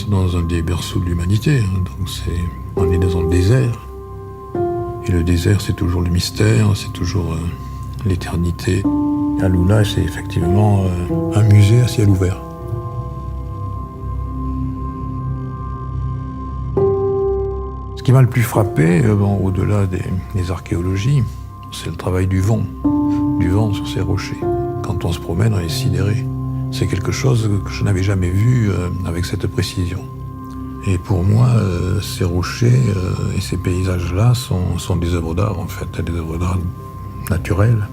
dans un des berceaux de l'humanité. Donc on est dans le désert. Et le désert, c'est toujours le mystère, c'est toujours l'éternité. Alula, c'est effectivement un musée à ciel ouvert. Ce qui m'a le plus frappé, au-delà des archéologies, c'est le travail du vent sur ces rochers. Quand on se promène, on est sidéré. C'est quelque chose que je n'avais jamais vu avec cette précision. Et pour moi, ces rochers et ces paysages-là sont des œuvres d'art, en fait, des œuvres d'art naturelles.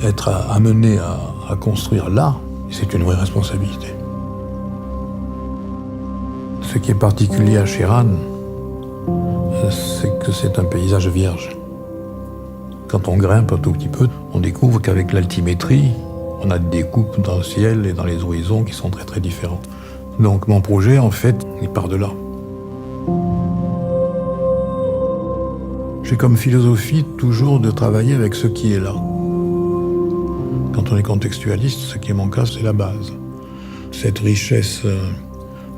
Être amené à construire là, c'est une vraie responsabilité. Ce qui est particulier à Chéran, c'est que c'est un paysage vierge. Quand on grimpe un tout petit peu, on découvre qu'avec l'altimétrie, on a des coupes dans le ciel et dans les horizons qui sont très très différentes. Donc mon projet, en fait, il part de là. J'ai comme philosophie toujours de travailler avec ce qui est là. Quand on est contextualiste, ce qui est mon cas, c'est la base. Cette richesse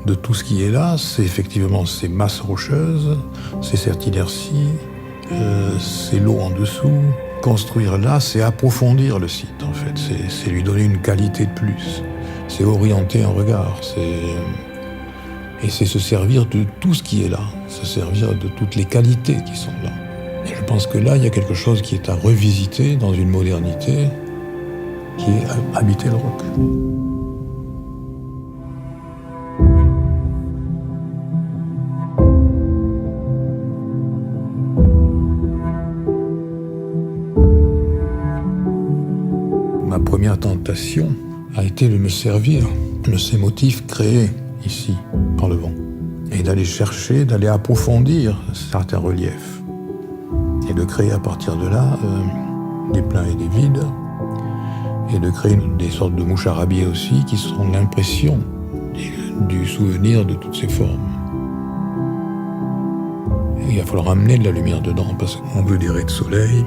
de tout ce qui est là, c'est effectivement ces masses rocheuses, c'est cette inertie, c'est l'eau en dessous. Construire là, c'est approfondir le site, en fait. C'est lui donner une qualité de plus. C'est orienter un regard. Et c'est se servir de tout ce qui est là. Se servir de toutes les qualités qui sont là. Et je pense que là, il y a quelque chose qui est à revisiter dans une modernité qui est habiter le roc. Ma première tentation a été de me servir de ces motifs créés ici par le vent et d'aller chercher, d'aller approfondir certains reliefs et de créer à partir de là des pleins et des vides et de créer des sortes de moucharabia aussi qui sont l'impression du souvenir de toutes ces formes. Et il va falloir amener de la lumière dedans parce qu'on veut des raies de soleil,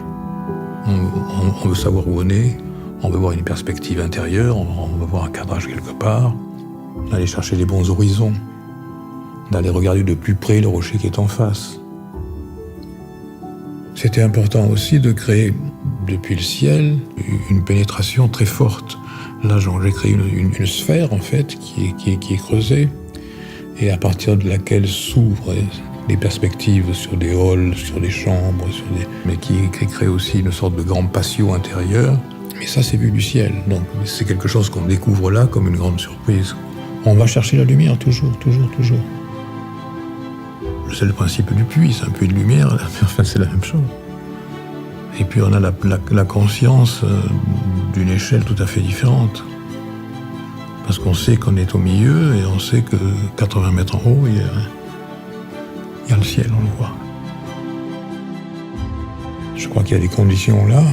on veut savoir où on est. On veut voir une perspective intérieure, on veut voir un cadrage quelque part, d'aller chercher les bons horizons, d'aller regarder de plus près le rocher qui est en face. C'était important aussi de créer, depuis le ciel, une pénétration très forte. Là, j'ai créé une sphère, en fait, qui est creusée, et à partir de laquelle s'ouvrent des perspectives sur des halls, sur des chambres, mais qui crée aussi une sorte de grand patio intérieur. Mais ça, c'est vu du ciel, donc c'est quelque chose qu'on découvre là comme une grande surprise. On va chercher la lumière, toujours. C'est le principe du puits, c'est un puits de lumière, mais enfin c'est la même chose. Et puis on a la conscience d'une échelle tout à fait différente. Parce qu'on sait qu'on est au milieu et on sait que 80 mètres en haut, il y a le ciel, on le voit. Je crois qu'il y a des conditions là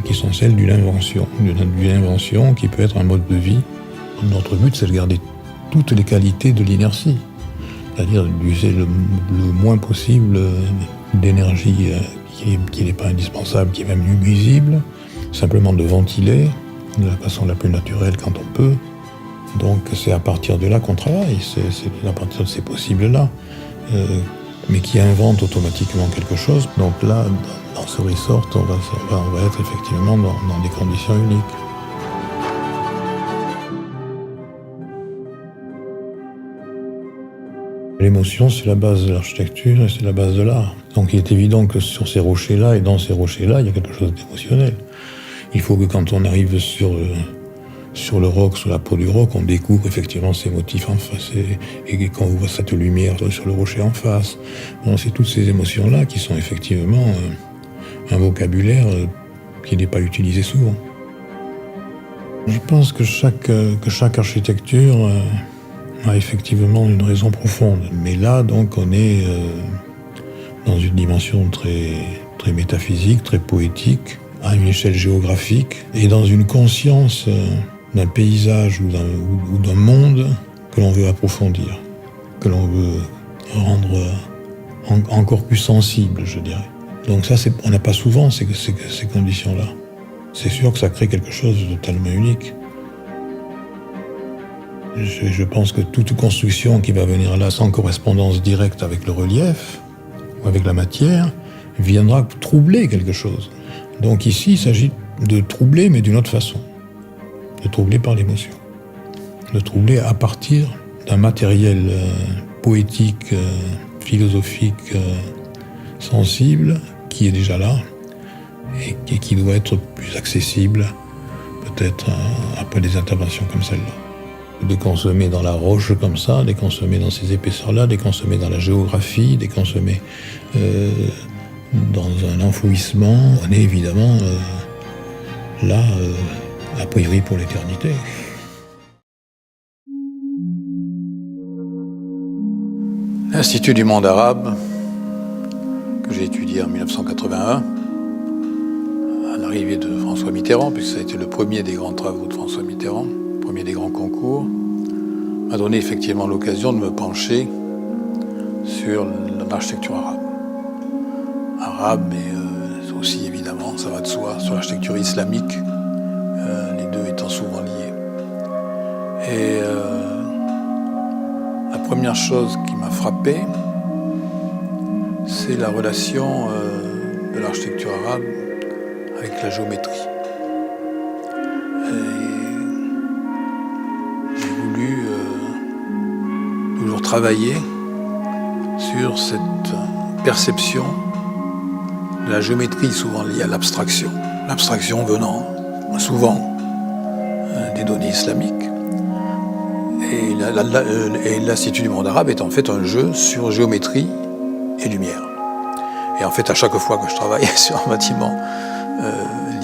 qui sont celles d'une invention qui peut être un mode de vie. Notre but, c'est de garder toutes les qualités de l'inertie, c'est-à-dire d'user le moins possible d'énergie qui n'est pas indispensable, qui est même nuisible, simplement de ventiler de la façon la plus naturelle quand on peut. Donc c'est à partir de là qu'on travaille, c'est à partir de ces possibles-là, mais qui inventent automatiquement quelque chose. Donc là, dans ce resort, on va être effectivement dans des conditions uniques. L'émotion, c'est la base de l'architecture et c'est la base de l'art. Donc il est évident que sur ces rochers-là et dans ces rochers-là, il y a quelque chose d'émotionnel. Il faut que quand on arrive sur le roc, sur la peau du roc, on découvre effectivement ces motifs en face et quand on voit cette lumière sur le rocher en face. Bon, c'est toutes ces émotions-là qui sont effectivement un vocabulaire qui n'est pas utilisé souvent. Je pense que chaque architecture a effectivement une raison profonde. Mais là, donc, on est dans une dimension très, très métaphysique, très poétique, à une échelle géographique, et dans une conscience d'un paysage ou d'un monde que l'on veut approfondir, que l'on veut rendre encore plus sensible, je dirais. Donc ça, on n'a pas souvent ces conditions-là. C'est sûr que ça crée quelque chose de totalement unique. Je pense que toute construction qui va venir là sans correspondance directe avec le relief ou avec la matière viendra troubler quelque chose. Donc ici, il s'agit de troubler, mais d'une autre façon. De troubler par l'émotion. De troubler à partir d'un matériel poétique, philosophique, sensible, qui est déjà là, et qui doit être plus accessible, peut-être après des interventions comme celle-là. De consommer dans la roche comme ça, de consommer dans ces épaisseurs-là, de consommer dans la géographie, de consommer dans un enfouissement. On est évidemment là, a priori pour l'éternité. L'Institut du monde arabe, que j'ai étudié en 1981, à l'arrivée de François Mitterrand, puisque ça a été le premier des grands travaux de François Mitterrand, le premier des grands concours, m'a donné effectivement l'occasion de me pencher sur l'architecture arabe. Arabe, mais aussi évidemment, ça va de soi, sur l'architecture islamique, les deux étant souvent liés. Et la première chose qui m'a frappé, c'est la relation de l'architecture arabe avec la géométrie. Et j'ai voulu toujours travailler sur cette perception de la géométrie souvent liée à l'abstraction. L'abstraction venant souvent des données islamiques. Et l'Institut du monde arabe est en fait un jeu sur géométrie et lumière. Et en fait, à chaque fois que je travaille sur un bâtiment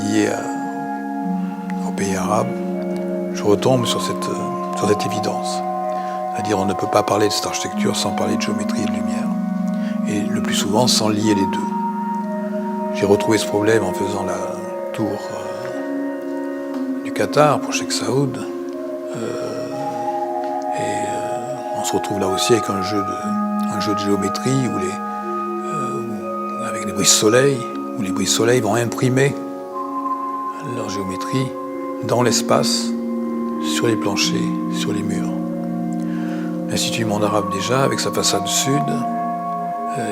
lié au pays arabe, je retombe sur cette évidence. C'est-à-dire, on ne peut pas parler de cette architecture sans parler de géométrie et de lumière. Et le plus souvent, sans lier les deux. J'ai retrouvé ce problème en faisant la tour du Qatar pour Sheikh Saoud. On se retrouve là aussi avec un jeu de géométrie avec des brise-soleil, où les brise-soleil vont imprimer leur géométrie dans l'espace, sur les planchers, sur les murs. L'Institut du monde arabe déjà, avec sa façade sud,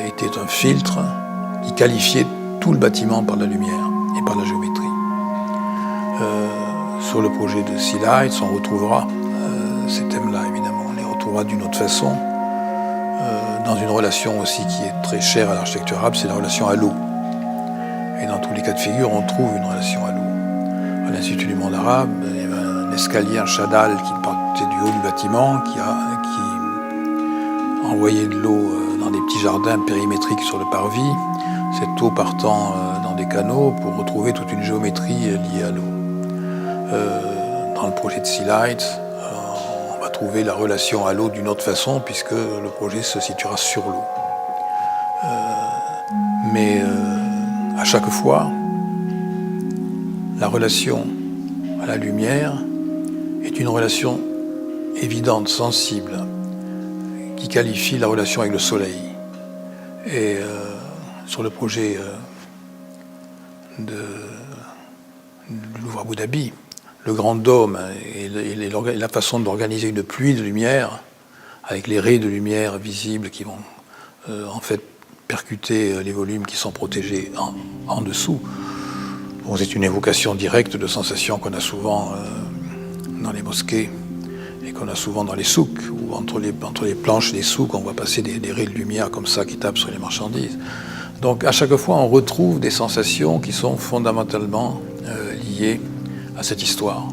était un filtre qui qualifiait tout le bâtiment par la lumière et par la géométrie. Sur le projet de Sea Lights, on retrouvera ces thèmes-là, évidemment. On les retrouvera d'une autre façon, dans une relation aussi qui est très chère à l'architecture arabe, c'est la relation à l'eau. Et dans tous les cas de figure, on trouve une relation à l'eau. À l'Institut du monde arabe, il y avait un escalier, un chadal qui partait du haut du bâtiment, qui envoyait de l'eau dans des petits jardins périmétriques sur le parvis, cette eau partant dans des canaux pour retrouver toute une géométrie liée à l'eau. Dans le projet de Sea Lights, on va trouver la relation à l'eau d'une autre façon, puisque le projet se situera sur l'eau. Mais à chaque fois, la relation à la lumière est une relation évidente, sensible, qui qualifie la relation avec le soleil. Et sur le projet de Louvre Abu Dhabi, le grand dôme et la façon d'organiser une pluie de lumière, avec les raies de lumière visibles qui vont en fait percuter les volumes qui sont protégés en dessous. Bon, c'est une évocation directe de sensations qu'on a souvent dans les mosquées et qu'on a souvent dans les souks, où entre les planches des souks, on voit passer des raies de lumière comme ça qui tapent sur les marchandises. Donc à chaque fois, on retrouve des sensations qui sont fondamentalement liées à cette histoire,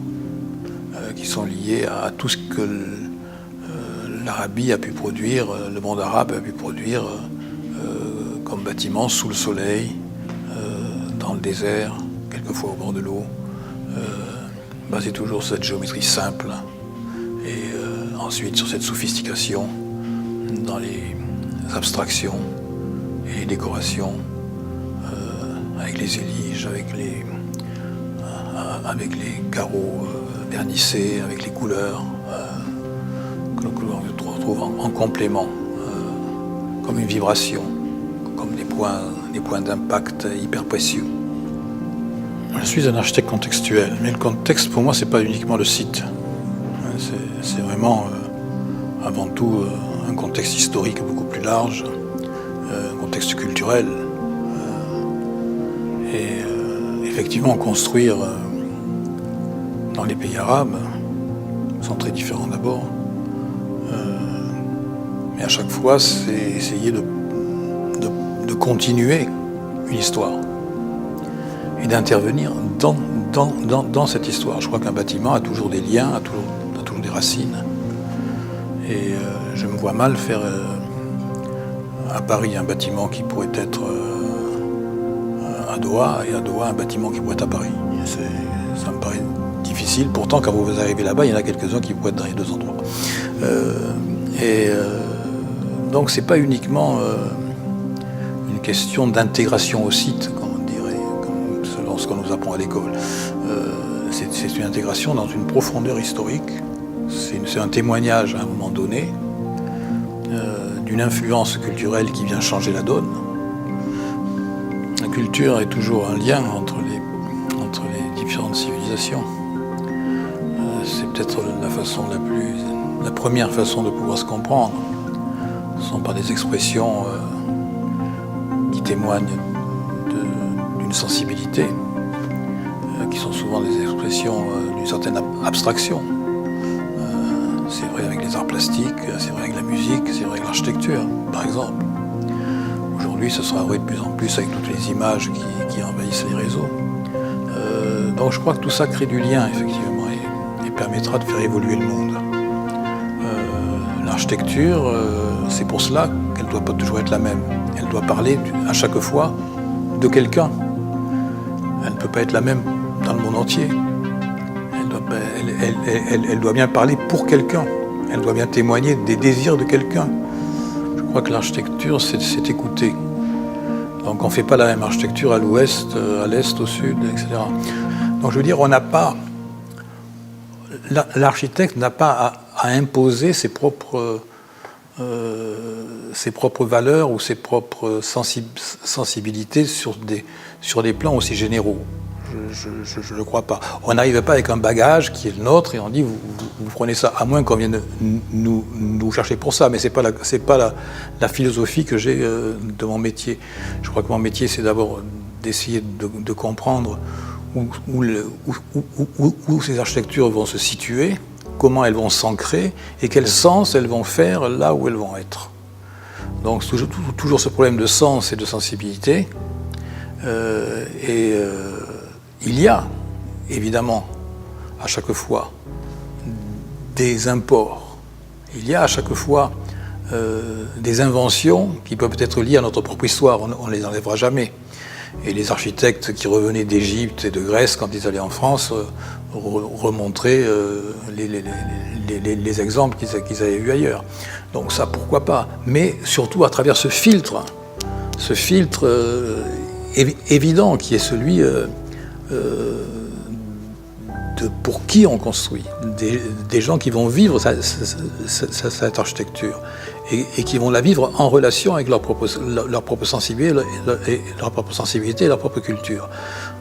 qui sont liées à tout ce que l'Arabie a pu produire, le monde arabe a pu produire comme bâtiment sous le soleil, dans le désert, quelquefois au bord de l'eau, basé toujours sur cette géométrie simple, et ensuite sur cette sophistication dans les abstractions et les décorations, avec les éliges, avec les carreaux vernissés, avec les couleurs que l'on retrouve en complément, comme une vibration, comme des points d'impact hyper précieux. Je suis un architecte contextuel, mais le contexte pour moi c'est pas uniquement le site. C'est vraiment avant tout un contexte historique beaucoup plus large, un contexte culturel. Effectivement, construire dans les pays arabes sont très différents d'abord. Mais à chaque fois, c'est essayer de continuer une histoire et d'intervenir dans cette histoire. Je crois qu'un bâtiment a toujours des liens, a toujours des racines. Et je me vois mal faire à Paris un bâtiment qui pourrait être à Doha, et à Doha un bâtiment qui pourrait être à Paris. Ça me paraît difficile. Pourtant, quand vous arrivez là-bas, il y en a quelques-uns qui pourraient être dans les deux endroits. Donc c'est pas uniquement une question d'intégration au site, comme on dirait, selon ce qu'on nous apprend à l'école. C'est une intégration dans une profondeur historique. C'est un témoignage à un moment donné d'une influence culturelle qui vient changer la donne. La culture est toujours un lien entre les différentes civilisations. C'est peut-être la première façon de pouvoir se comprendre. Ce ne sont pas des expressions qui témoignent d'une sensibilité, qui sont souvent des expressions d'une certaine abstraction. C'est vrai avec les arts plastiques, c'est vrai avec la musique, c'est vrai avec l'architecture, par exemple. Aujourd'hui, ce sera vrai de plus en plus avec toutes les images qui envahissent les réseaux. Donc je crois que tout ça crée du lien, effectivement, et permettra de faire évoluer le monde. L'architecture, c'est pour cela qu'elle ne doit pas toujours être la même. Elle doit parler à chaque fois de quelqu'un. Elle ne peut pas être la même dans le monde entier. Elle doit bien parler pour quelqu'un. Elle doit bien témoigner des désirs de quelqu'un. Je crois que l'architecture, c'est écouter. Donc on ne fait pas la même architecture à l'ouest, à l'est, au sud, etc. Donc je veux dire, l'architecte n'a pas à imposer ses propres valeurs ou ses propres sensibilités sur des plans aussi généraux. Je ne le crois pas. On n'arrive pas avec un bagage qui est le nôtre et on dit vous prenez ça, à moins qu'on vienne nous chercher pour ça, mais c'est pas la philosophie que j'ai de mon métier. Je crois que mon métier, c'est d'abord d'essayer de comprendre où ces architectures vont se situer, comment elles vont s'ancrer et quel sens elles vont faire là où elles vont être. Donc toujours ce problème de sens et de sensibilité. Il y a évidemment à chaque fois des imports. Il y a à chaque fois des inventions qui peuvent être liées à notre propre histoire. On ne les enlèvera jamais. Et les architectes qui revenaient d'Égypte et de Grèce quand ils allaient en France remontraient les exemples qu'ils avaient vus ailleurs. Donc ça, pourquoi pas. Mais surtout à travers ce filtre évident qui est celui pour qui on construit, des gens qui vont vivre cette architecture et qui vont la vivre en relation avec leur propre sensibilité et leur propre culture.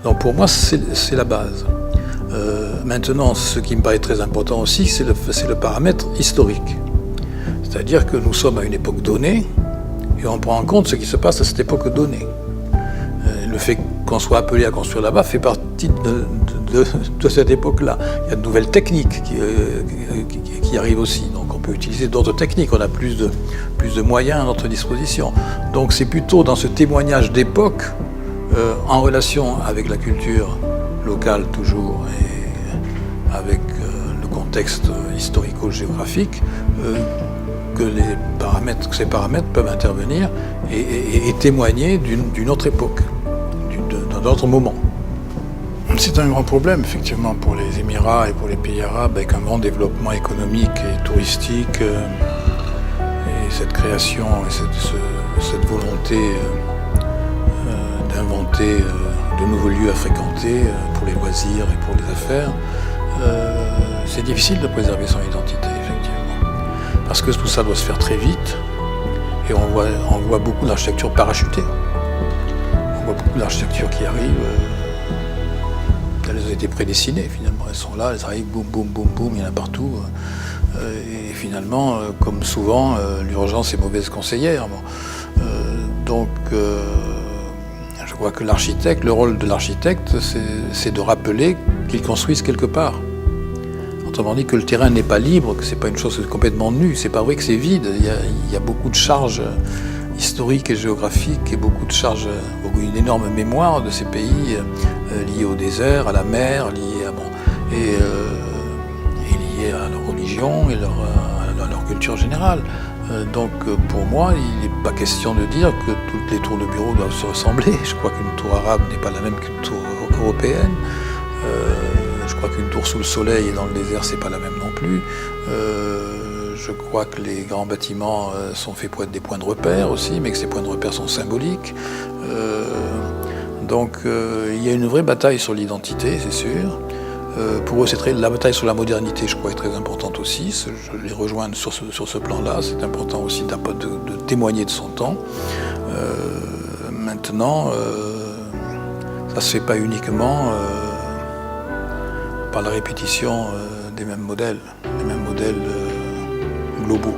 Donc pour moi, c'est la base. Maintenant, ce qui me paraît très important aussi, c'est le paramètre historique. C'est-à-dire que nous sommes à une époque donnée et on prend en compte ce qui se passe à cette époque donnée. Le fait qu'on soit appelé à construire là-bas fait partie de cette époque-là. Il y a de nouvelles techniques qui arrivent aussi. Donc on peut utiliser d'autres techniques, on a plus de moyens à notre disposition. Donc c'est plutôt dans ce témoignage d'époque, en relation avec la culture locale toujours, et avec le contexte historico-géographique, que ces paramètres peuvent intervenir et témoigner d'une autre époque, d'un autre moment. C'est un grand problème, effectivement, pour les Émirats et pour les pays arabes, avec un grand développement économique et touristique, et cette création et cette volonté d'inventer de nouveaux lieux à fréquenter pour les loisirs et pour les affaires. C'est difficile de préserver son identité, effectivement, parce que tout ça doit se faire très vite, et on voit beaucoup d'architecture parachutée. On voit beaucoup d'architecture qui arrive. Elles ont été prédestinées, finalement. elles sont là, elles arrivent, boum, boum, boum, boum, il y en a partout. Et finalement, comme souvent, l'urgence est mauvaise conseillère. Bon. Donc, je crois que le rôle de l'architecte, c'est de rappeler qu'il construise quelque part. Autrement dit, que le terrain n'est pas libre, que ce n'est pas une chose complètement nue. C'est pas vrai que c'est vide. Il y a beaucoup de charges historiques et géographiques et beaucoup de charges, une énorme mémoire de ces pays liés au désert, à la mer, liés liés à leur religion et à leur culture générale. Donc pour moi, il n'est pas question de dire que toutes les tours de bureau doivent se ressembler. Je crois qu'une tour arabe n'est pas la même qu'une tour européenne. Je crois qu'une tour sous le soleil et dans le désert, c'est pas la même non plus. Je crois que les grands bâtiments sont faits pour être des points de repère aussi, mais que ces points de repère sont symboliques. Donc il y a une vraie bataille sur l'identité, c'est sûr. Pour eux, la bataille sur la modernité, je crois, est très importante aussi. Je les rejoins sur ce plan-là. C'est important aussi de témoigner de son temps. Maintenant, ça ne se fait pas uniquement par la répétition des mêmes modèles globaux.